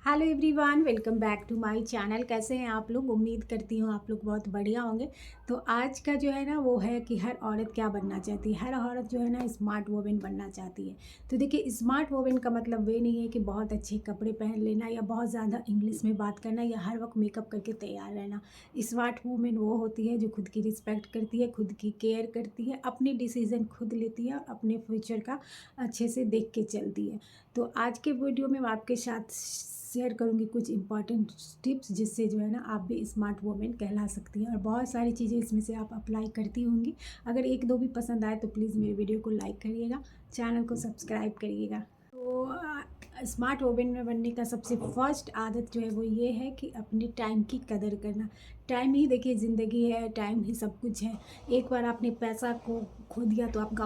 Hello everyone, welcome back to my channel. कैसे हैं आप लोग? उम्मीद करती हूँ आप लोग बहुत बढ़िया होंगे। तो आज का जो है ना वो है कि हर औरत क्या बनना चाहती है। हर औरत जो है ना स्मार्ट वुमेन बनना चाहती है। तो देखिए, स्मार्ट वुमेन का मतलब वे नहीं है कि बहुत अच्छे कपड़े पहन लेना या बहुत ज़्यादा इंग्लिश में बात करना या हर वक्त मेकअप करके तैयार रहना। स्मार्ट वुमेन वो होती है जो खुद की रिस्पेक्ट करती है, खुद की केयर करती है, अपनी डिसीज़न खुद लेती है और अपने फ्यूचर का अच्छे से देख के चलती है। तो आज के वीडियो में मैं आपके साथ शेयर करूंगी कुछ इंपॉर्टेंट टिप्स, जिससे जो है ना आप भी स्मार्ट वुमेन कहला सकती हैं और बहुत सारी चीज़ें इसमें से आप अप्लाई करती होंगी। अगर एक दो भी पसंद आए तो प्लीज़ मेरे वीडियो को लाइक करिएगा, चैनल को सब्सक्राइब करिएगा। तो स्मार्ट वुमेन में बनने का सबसे फर्स्ट आदत जो है वो ये है कि अपने टाइम की कदर करना। टाइम ही देखिए ज़िंदगी है, टाइम ही सब कुछ है। एक बार आपने पैसा को खो दिया तो आप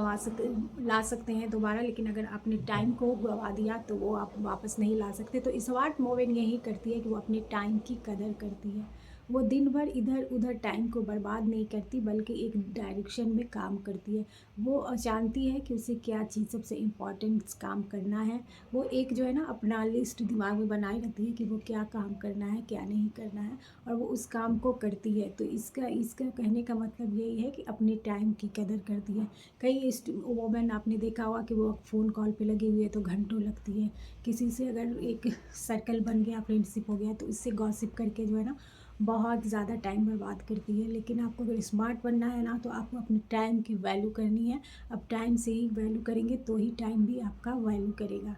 ला सकते हैं दोबारा, लेकिन अगर आपने टाइम को गवा दिया तो वो आप वापस नहीं ला सकते। तो स्मार्ट वुमेन यही करती है कि वो अपने टाइम की कदर करती है। वो दिन भर इधर उधर टाइम को बर्बाद नहीं करती, बल्कि एक डायरेक्शन में काम करती है। वो जानती है कि उसे क्या चीज़ सबसे इम्पोर्टेंट काम करना है। वो एक जो है ना अपना लिस्ट दिमाग में बनाए रखती है कि वो क्या काम करना है, क्या नहीं करना है, और वो उस काम को करती है। तो इसका इसका कहने का मतलब यही है कि अपने टाइम की कदर करती है। कई वोमेन आपने देखा होगा कि वो फ़ोन कॉल पे लगी हुई है तो घंटों लगती है। किसी से अगर एक सर्कल बन गया, फ्रेंडशिप हो गया, तो इससे गॉसिप करके जो है ना बहुत ज़्यादा टाइम बर्बाद करती है। लेकिन आपको अगर स्मार्ट बनना है ना तो आपको अपने टाइम की वैल्यू करनी है। अब टाइम से ही वैल्यू करेंगे तो ही टाइम भी आपका वैल्यू करेगा।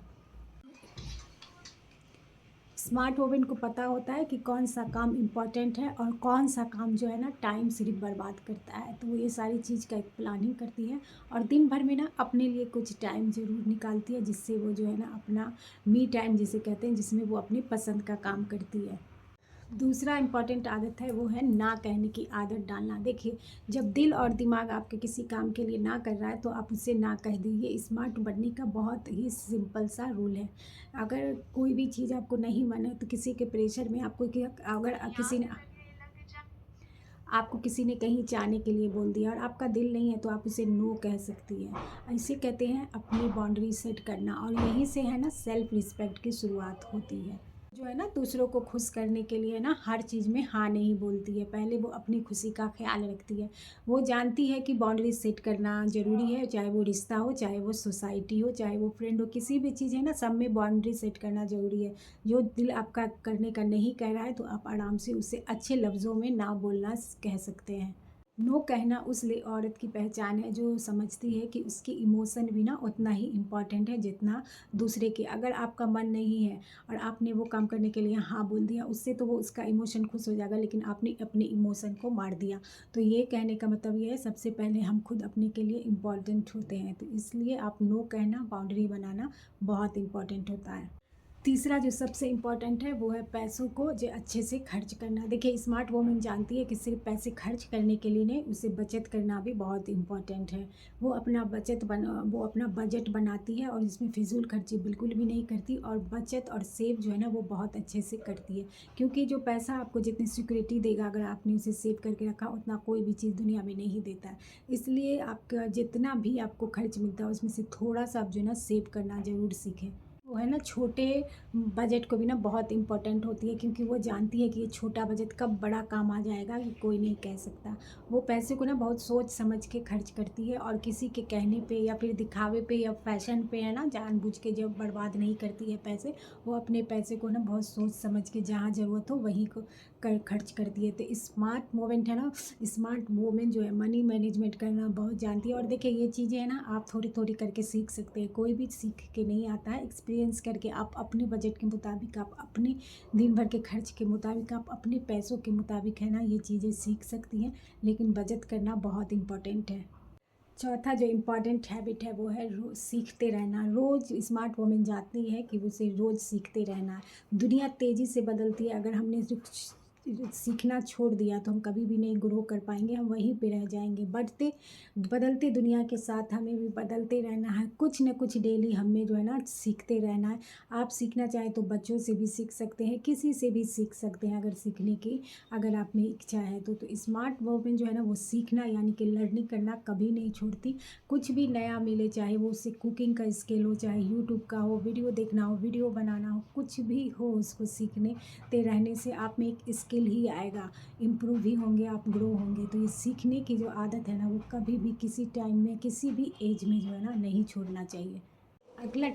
स्मार्ट वुमेन को पता होता है कि कौन सा काम इम्पोर्टेंट है और कौन सा काम जो है ना टाइम सिर्फ बर्बाद करता है। तो वो ये सारी चीज़ का एक प्लानिंग करती है और दिन भर में ना अपने लिए कुछ टाइम ज़रूर निकालती है, जिससे वो जो है ना अपना मी टाइम जिसे कहते हैं, जिसमें वो अपनी पसंद का काम करती है। दूसरा इम्पॉर्टेंट आदत है वो है ना कहने की आदत डालना। देखिए, जब दिल और दिमाग आपके किसी काम के लिए ना कर रहा है तो आप उससे ना कह दीजिए। स्मार्ट बनने का बहुत ही सिंपल सा रूल है। अगर कोई भी चीज़ आपको नहीं मन है तो किसी के प्रेशर में आपको अगर किसी ने कहीं जाने के लिए बोल दिया और आपका दिल नहीं है तो आप उसे नो कह सकती हैं। इसे कहते हैं अपनी बाउंड्री सेट करना, और यहीं से है ना सेल्फ रिस्पेक्ट की शुरुआत होती है। जो है ना दूसरों को खुश करने के लिए ना हर चीज़ में हाँ नहीं बोलती है, पहले वो अपनी खुशी का ख्याल रखती है। वो जानती है कि बाउंड्री सेट करना ज़रूरी है, चाहे वो रिश्ता हो, चाहे वो सोसाइटी हो, चाहे वो फ्रेंड हो, किसी भी चीज़ है ना, सब में बाउंड्री सेट करना ज़रूरी है। जो दिल आपका करने का नहीं कह रहा है तो आप आराम से उसे अच्छे लफ्ज़ों में ना बोलना कह सकते हैं। नो कहना उस औरत की पहचान है जो समझती है कि उसकी इमोशन भी ना उतना ही इम्पॉर्टेंट है जितना दूसरे के। अगर आपका मन नहीं है और आपने वो काम करने के लिए हाँ बोल दिया, उससे तो वो उसका इमोशन खुश हो जाएगा, लेकिन आपने अपने इमोशन को मार दिया। तो ये कहने का मतलब ये है, सबसे पहले हम खुद अपने के लिए इम्पॉर्टेंट होते हैं। तो इसलिए आप नो कहना, बाउंड्री बनाना बहुत इम्पॉर्टेंट होता है। तीसरा जो सबसे इम्पॉर्टेंट है वो है पैसों को जो अच्छे से खर्च करना। देखिए, स्मार्ट वुमेन जानती है कि सिर्फ पैसे खर्च करने के लिए नहीं, उसे बचत करना भी बहुत इम्पॉर्टेंट है। वो अपना बजट बनाती है और इसमें फिजूल खर्ची बिल्कुल भी नहीं करती, और बचत और सेव जो है ना वो बहुत अच्छे से करती है। क्योंकि जो पैसा आपको जितनी सिक्योरिटी देगा, अगर आपने उसे सेव करके रखा, उतना कोई भी चीज़ दुनिया में नहीं देता है। इसलिए आपका जितना भी आपको खर्च मिलता है उसमें से थोड़ा सा आप जो है ना सेव करना ज़रूर सीखें। वो है ना छोटे बजट को भी ना बहुत इम्पोर्टेंट होती है, क्योंकि वो जानती है कि ये छोटा बजट कब बड़ा काम आ जाएगा ये कोई नहीं कह सकता। वो पैसे को ना बहुत सोच समझ के खर्च करती है, और किसी के कहने पे या फिर दिखावे पे या फैशन पे है ना जानबूझ के जब बर्बाद नहीं करती है पैसे। वो अपने पैसे को ना बहुत सोच समझ के जहाँ ज़रूरत हो वहीं को खर्च करती है। तो स्मार्ट मूवमेंट है ना, स्मार्ट वूमेन जो है मनी मैनेजमेंट करना बहुत जानती है। और देखिए, ये चीज़ें हैं ना आप थोड़ी थोड़ी करके सीख सकते हैं, कोई भी सीख के नहीं आता है। एक्सपीरियंस करके आप अपने बजट के मुताबिक, आप अपने दिन भर के खर्च के मुताबिक, आप अपने पैसों के मुताबिक है ना ये चीज़ें सीख सकती हैं। लेकिन बचत करना बहुत इम्पॉर्टेंट है। चौथा जो इम्पॉर्टेंट हैबिट है वो है रोज़ सीखते रहना। रोज़ स्मार्ट वुमेन जानती है कि उसे रोज़ सीखते रहना है। दुनिया तेज़ी से बदलती है, अगर हमने सीखना छोड़ दिया तो हम कभी भी नहीं ग्रो कर पाएंगे, हम वहीं पे रह जाएंगे। बदलते दुनिया के साथ हमें भी बदलते रहना है, कुछ न कुछ डेली हमें जो है ना सीखते रहना है। आप सीखना चाहें तो बच्चों से भी सीख सकते हैं, किसी से भी सीख सकते हैं अगर सीखने की अगर आप में इच्छा है तो स्मार्ट वुमेन जो है ना वो सीखना यानी कि लर्निंग करना कभी नहीं छोड़ती। कुछ भी नया मिले, चाहे वो उससे कुकिंग का स्किल हो, चाहे यूट्यूब का हो, वीडियो देखना हो, वीडियो बनाना हो, कुछ भी हो, उसको सीखते रहने से आप में एक स्किल ही आएगा, इम्प्रूव भी होंगे, आप ग्रो होंगे। तो ये सीखने की जो आदत है ना वो कभी भी किसी टाइम में किसी भी एज में जो है ना नहीं छोड़ना चाहिए। अगला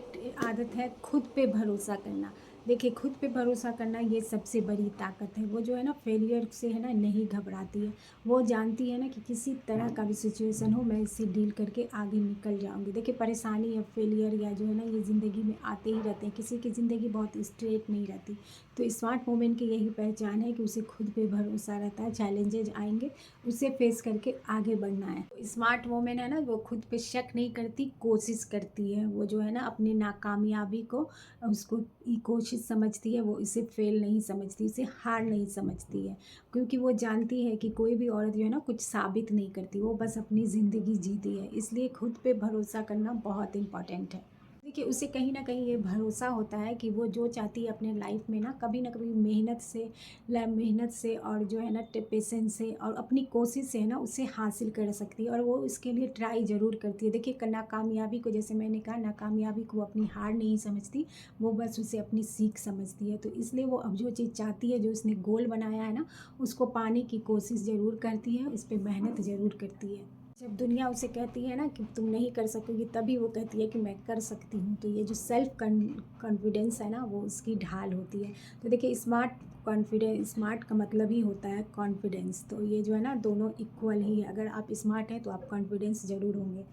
आदत है खुद पे भरोसा करना। देखिए, खुद पे भरोसा करना ये सबसे बड़ी ताकत है। वो जो है ना फेलियर से है ना नहीं घबराती है। वो जानती है ना कि किसी तरह का भी सिचुएशन हो मैं इससे डील करके आगे निकल जाऊंगी। देखिए, परेशानी या फेलियर या जो है ना ये ज़िंदगी में आते ही रहते हैं, किसी की ज़िंदगी बहुत स्ट्रेट नहीं रहती। तो स्मार्ट वुमेन की यही पहचान है कि उसे खुद पे भरोसा रहता है। चैलेंजेज आएंगे, उसे फेस करके आगे बढ़ना है। स्मार्ट वुमेन है ना वो खुद पे शक नहीं करती, कोशिश करती है। वो जो है ना अपनी नाकामयाबी को उसको कोशिश समझती है, वो इसे फेल नहीं समझती, इसे हार नहीं समझती है। क्योंकि वो जानती है कि कोई भी औरत जो है ना कुछ साबित नहीं करती, वो बस अपनी ज़िंदगी जीती है। इसलिए खुद पे भरोसा करना बहुत इम्पॉर्टेंट है। देखिए, उसे कहीं न कहीं ये भरोसा होता है कि वो जो चाहती है अपने लाइफ में ना कभी न कभी मेहनत से और जो है ना पेशेंस से और अपनी कोशिश से है ना उसे हासिल कर सकती है, और वो इसके लिए ट्राई ज़रूर करती है। देखिए, नाकामयाबी को, जैसे मैंने कहा, नाकामयाबी को अपनी हार नहीं समझती, वो बस उसे अपनी सीख समझती है। तो इसलिए वो अब जो चीज़ चाहती है, जो उसने गोल बनाया है ना, उसको पाने की कोशिश ज़रूर करती है, उस पे मेहनत ज़रूर करती है। जब दुनिया उसे कहती है ना कि तुम नहीं कर सकोगी, तभी वो कहती है कि मैं कर सकती हूँ। तो ये जो सेल्फ कॉन्फिडेंस है ना वो उसकी ढाल होती है। तो देखिए, स्मार्ट का मतलब ही होता है कॉन्फिडेंस। तो ये जो है ना दोनों इक्वल ही है। अगर आप स्मार्ट हैं तो आप कॉन्फिडेंस ज़रूर होंगे।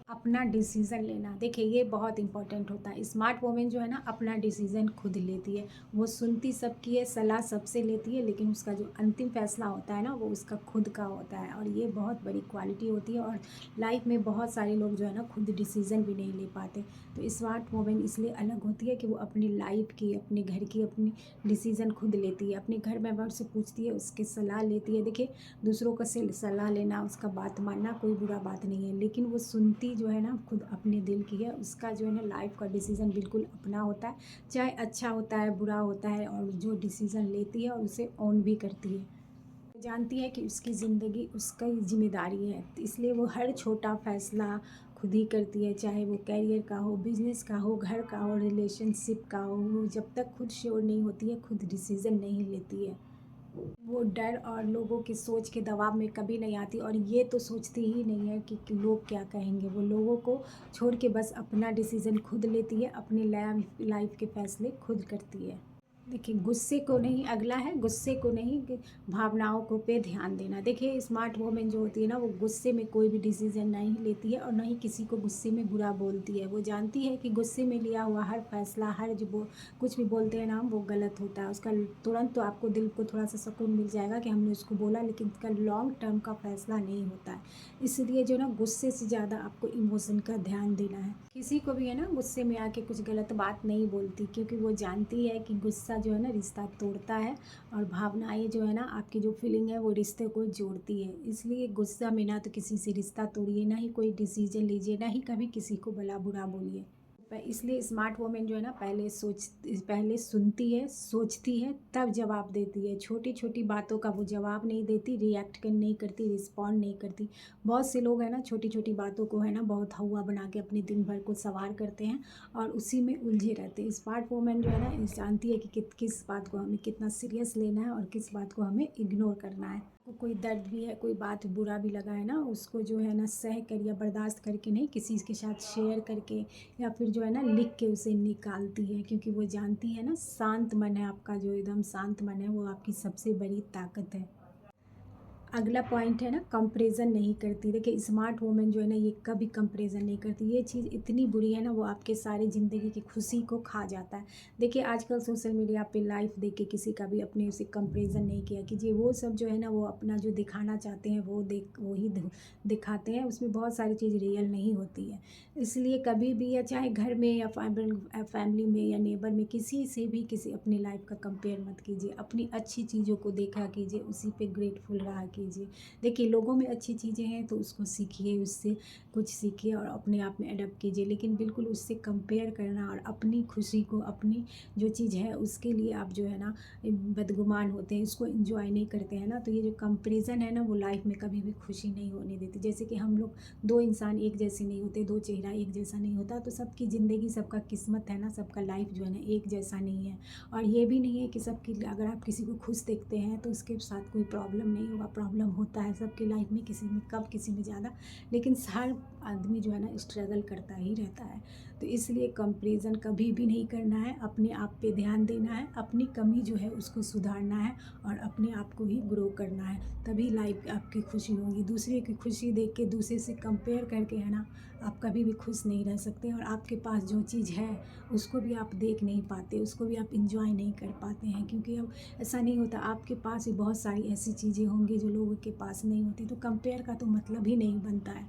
अपना डिसीज़न लेना, देखिए ये बहुत इंपॉर्टेंट होता है। स्मार्ट वुमेन जो है ना अपना डिसीज़न खुद लेती है। वो सुनती सबकी है, सलाह सबसे लेती है, लेकिन उसका जो अंतिम फैसला होता है ना वो उसका खुद का होता है, और ये बहुत बड़ी क्वालिटी होती है। और लाइफ में बहुत सारे लोग जो है ना खुद डिसीज़न भी नहीं ले पाते। तो स्मार्ट वुमेन इसलिए अलग होती है कि वो अपनी लाइफ की, अपने घर की, अपनी डिसीज़न खुद लेती है, अपने घर मेंबर से पूछती है, उसकी सलाह लेती है। देखिए, दूसरों का सलाह लेना, उसका बात मानना कोई बुरा बात नहीं है, लेकिन वो सुनती जो है ना खुद अपने दिल की है। उसका जो है ना लाइफ का डिसीज़न बिल्कुल अपना होता है, चाहे अच्छा होता है, बुरा होता है, और जो डिसीज़न लेती है और उसे ऑन भी करती है। जानती है कि उसकी ज़िंदगी उसका ही जिम्मेदारी है, तो इसलिए वो हर छोटा फैसला खुद ही करती है, चाहे वो कैरियर का हो, बिजनेस का हो, घर का हो, रिलेशनशिप का हो। वो जब तक खुद श्योर नहीं होती है, खुद डिसीज़न नहीं लेती है। वो डर और लोगों की सोच के दबाव में कभी नहीं आती, और ये तो सोचती ही नहीं है कि लोग क्या कहेंगे। वो लोगों को छोड़ के बस अपना डिसीज़न खुद लेती है, अपनी लाइफ के फैसले खुद करती है। देखिए, गुस्से को नहीं, अगला है गुस्से को नहीं भावनाओं को पे ध्यान देना। देखिए, स्मार्ट वुमेन जो होती है ना वो गुस्से में कोई भी डिसीजन नहीं लेती है, और ना ही किसी को गुस्से में बुरा बोलती है। वो जानती है कि गुस्से में लिया हुआ हर फैसला, हर जो कुछ भी बोलते हैं ना हम, वो गलत होता है। उसका तुरंत तो आपको दिल को थोड़ा सा सुकून मिल जाएगा कि हमने उसको बोला, लेकिन उसका लॉन्ग टर्म का फैसला नहीं होता है। इसलिए जो ना गुस्से से ज़्यादा आपको इमोशन का ध्यान देना है। किसी को भी है ना गुस्से में आके कुछ गलत बात नहीं बोलती, क्योंकि वो जानती है कि गुस्सा जो है ना रिश्ता तोड़ता है, और भावनाएं जो है ना आपकी जो फीलिंग है वो रिश्ते को जोड़ती है। इसलिए गुस्सा में ना तो किसी से रिश्ता तोड़िए, ना ही कोई डिसीजन लीजिए, ना ही कभी किसी को भला बुरा बोलिए। इसलिए स्मार्ट वुमेन जो है ना पहले सुनती है, सोचती है, तब जवाब देती है। छोटी छोटी बातों का वो जवाब नहीं देती, रिएक्ट नहीं करती, रिस्पॉन्ड नहीं करती। बहुत से लोग हैं ना छोटी छोटी बातों को है ना बहुत हवा बना के अपने दिन भर को सवार करते हैं, और उसी में उलझे रहते हैं। स्मार्ट वुमेन जो है ना जानती है कि किस बात को हमें कितना सीरियस लेना है और किस बात को हमें इग्नोर करना है। कोई दर्द भी है, कोई बात बुरा भी लगा है ना, उसको जो है ना सह कर या बर्दाश्त करके नहीं, किसी के साथ शेयर करके या फिर जो है ना लिख के उसे निकालती है। क्योंकि वो जानती है ना शांत मन है आपका, जो एकदम शांत मन है वो आपकी सबसे बड़ी ताकत है। अगला पॉइंट है ना, कंपैरिजन नहीं करती। देखिए स्मार्ट वुमेन जो है ना, ये कभी कंपैरिजन नहीं करती। ये चीज़ इतनी बुरी है ना, वो आपके सारी ज़िंदगी की खुशी को खा जाता है। देखिए आजकल सोशल मीडिया पे लाइफ देख के किसी का भी अपने से कंपैरिजन नहीं किया कीजिए। वो सब जो है ना, वो अपना जो दिखाना चाहते हैं वो वही दिखाते हैं। उसमें बहुत सारी चीज़ रियल नहीं होती है। इसलिए कभी भी, या चाहे घर में या फैमिली में या नेबर में, किसी से भी किसी अपनी लाइफ का कंपेयर मत कीजिए। अपनी अच्छी चीज़ों को देखा कीजिए, उसी पे ग्रेटफुल रहा कीजिए। देखिए लोगों में अच्छी चीज़ें हैं तो उसको सीखिए, उससे कुछ सीखिए और अपने आप में अडॉप्ट कीजिए। लेकिन बिल्कुल उससे कंपेयर करना और अपनी खुशी को, अपनी जो चीज़ है उसके लिए आप जो है ना बदगुमान होते हैं, इसको एंजॉय नहीं करते हैं ना, तो ये जो कंपैरिजन है ना, वो लाइफ में कभी भी खुशी नहीं होने देती। जैसे कि हम लोग, दो इंसान एक जैसे नहीं होते, दो चेहरा एक जैसा नहीं होता। तो सबकी ज़िंदगी, सबका किस्मत है ना, सबका लाइफ जो है ना एक जैसा नहीं है। और ये भी नहीं है कि सबकी, अगर आप किसी को खुश देखते हैं तो उसके साथ कोई प्रॉब्लम नहीं होगा। प्रॉब्लम होता है सबकी लाइफ में, किसी में कम किसी में ज़्यादा, लेकिन हर आदमी जो है ना स्ट्रगल करता ही रहता है। तो इसलिए कंपैरिजन कभी भी नहीं करना है। अपने आप पे ध्यान देना है, अपनी कमी जो है उसको सुधारना है और अपने आप को ही ग्रो करना है। तभी लाइफ आपकी खुशी होगी। दूसरे की खुशी देख के, दूसरे से कंपेयर करके है ना, आप कभी भी खुश नहीं रह सकते। और आपके पास जो चीज़ है उसको भी आप देख नहीं पाते, उसको भी आप इंजॉय नहीं कर पाते हैं। क्योंकि अब ऐसा नहीं होता, आपके पास भी बहुत सारी ऐसी चीज़ें होंगी जो लोगों के पास नहीं होती। तो कंपेयर का तो मतलब ही नहीं बनता है।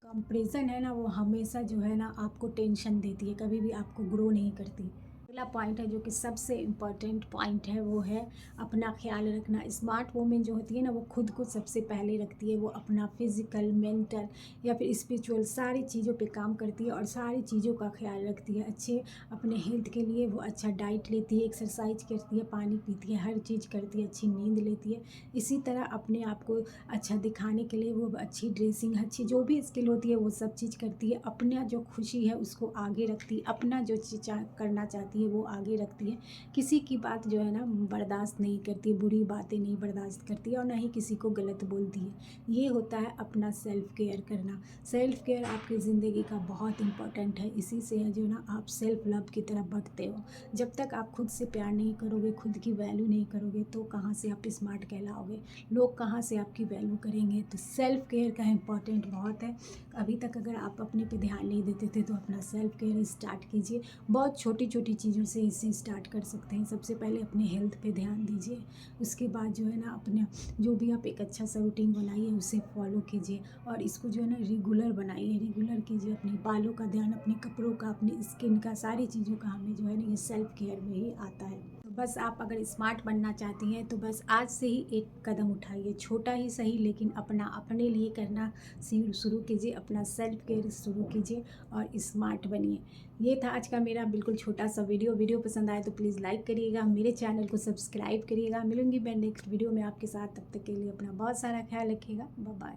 कंपैरिजन है ना, वो हमेशा जो है ना आपको टेंशन देती है, कभी भी आपको ग्रो नहीं करती। अगला पॉइंट है जो कि सबसे इम्पॉर्टेंट पॉइंट है, वो है अपना ख्याल रखना। स्मार्ट वुमेन जो होती है ना, वो खुद को सबसे पहले रखती है। वो अपना फिजिकल, मेंटल या फिर स्पिरिचुअल सारी चीज़ों पे काम करती है और सारी चीज़ों का ख्याल रखती है। अच्छे अपने हेल्थ के लिए वो अच्छा डाइट लेती है, एक्सरसाइज करती है, पानी पीती है, हर चीज़ करती है, अच्छी नींद लेती है। इसी तरह अपने आप को अच्छा दिखाने के लिए वो अच्छी ड्रेसिंग, अच्छी जो भी स्किल होती है वो सब चीज़ करती है। अपना जो खुशी है उसको आगे रखती है, अपना जो चीज़ करना चाहती है वो आगे रखती है। किसी की बात जो है ना बर्दाश्त नहीं करती, बुरी बातें नहीं बर्दाश्त करती है और ना ही किसी को गलत बोलती है। ये होता है अपना सेल्फ केयर करना। सेल्फ केयर आपकी ज़िंदगी का बहुत इंपॉर्टेंट है। इसी से है जो ना आप सेल्फ लव की तरफ बढ़ते हो। जब तक आप खुद से प्यार नहीं करोगे, खुद की वैल्यू नहीं करोगे, तो कहाँ से आप स्मार्ट कहलाओगे, लोग कहाँ से आपकी वैल्यू करेंगे। तो सेल्फ केयर का इम्पॉर्टेंट बहुत है। अभी तक अगर आप अपने पे ध्यान नहीं देते थे तो अपना सेल्फ केयर स्टार्ट कीजिए। बहुत छोटी छोटी चीज़ों से इसे स्टार्ट कर सकते हैं। सबसे पहले अपने हेल्थ पे ध्यान दीजिए। उसके बाद जो है ना अपने, जो भी आप एक अच्छा सा रूटीन बनाइए उसे फॉलो कीजिए और इसको जो है ना रेगुलर बनाइए, रेगुलर कीजिए। अपने बालों का ध्यान, अपने कपड़ों का, अपनी स्किन का, सारी चीज़ों का हमें जो है ना ये सेल्फ केयर में ही आता है। तो बस आप अगर स्मार्ट बनना चाहती हैं तो बस आज से ही एक कदम उठाइए, छोटा ही सही, लेकिन अपने लिए करना शुरू कीजिए। अपना सेल्फ केयर शुरू कीजिए और स्मार्ट बनिए। ये था आज का मेरा बिल्कुल छोटा सा वीडियो पसंद आए तो प्लीज़ लाइक करिएगा, मेरे चैनल को सब्सक्राइब करिएगा। मिलूंगी मैं नेक्स्ट वीडियो में आपके साथ। तब तक के लिए अपना बहुत सारा ख्याल रखिएगा। Bye bye.